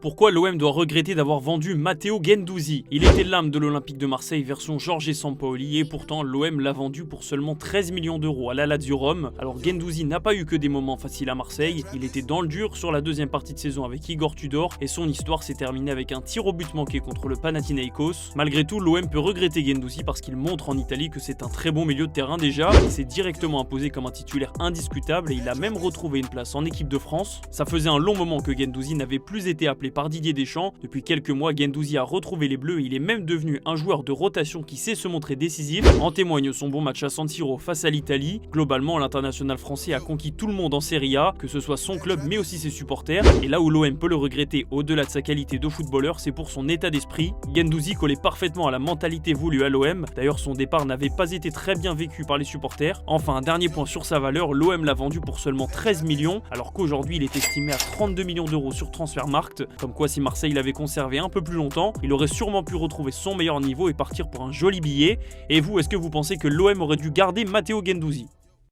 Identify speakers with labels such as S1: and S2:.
S1: Pourquoi l'OM doit regretter d'avoir vendu Matteo Guendouzi? Il était l'âme de l'Olympique de Marseille version Jorge Sampaoli et pourtant l'OM l'a vendu pour seulement 13 millions d'euros à la Lazio Rome. Alors Guendouzi n'a pas eu que des moments faciles à Marseille, il était dans le dur sur la deuxième partie de saison avec Igor Tudor et son histoire s'est terminée avec un tir au but manqué contre le Panathinaikos. Malgré tout, l'OM peut regretter Guendouzi parce qu'il montre en Italie que c'est un très bon milieu de terrain déjà, il s'est directement imposé comme un titulaire indiscutable et il a même retrouvé une place en équipe de France. Ça faisait un long moment que Guendouzi n'avait plus été appelé par Didier Deschamps. Depuis quelques mois, Guendouzi a retrouvé les Bleus et il est même devenu un joueur de rotation qui sait se montrer décisif. En témoigne son bon match à San Siro face à l'Italie. Globalement, l'international français a conquis tout le monde en Serie A, que ce soit son club mais aussi ses supporters. Et là où l'OM peut le regretter au-delà de sa qualité de footballeur, c'est pour son état d'esprit. Guendouzi collait parfaitement à la mentalité voulue à l'OM. D'ailleurs, son départ n'avait pas été très bien vécu par les supporters. Enfin, un dernier point sur sa valeur, l'OM l'a vendu pour seulement 13 millions, alors qu'aujourd'hui il est estimé à 32 millions d'euros sur Transfermarkt. Comme quoi, si Marseille l'avait conservé un peu plus longtemps, il aurait sûrement pu retrouver son meilleur niveau et partir pour un joli billet. Et vous, est-ce que vous pensez que l'OM aurait dû garder Matteo Guendouzi?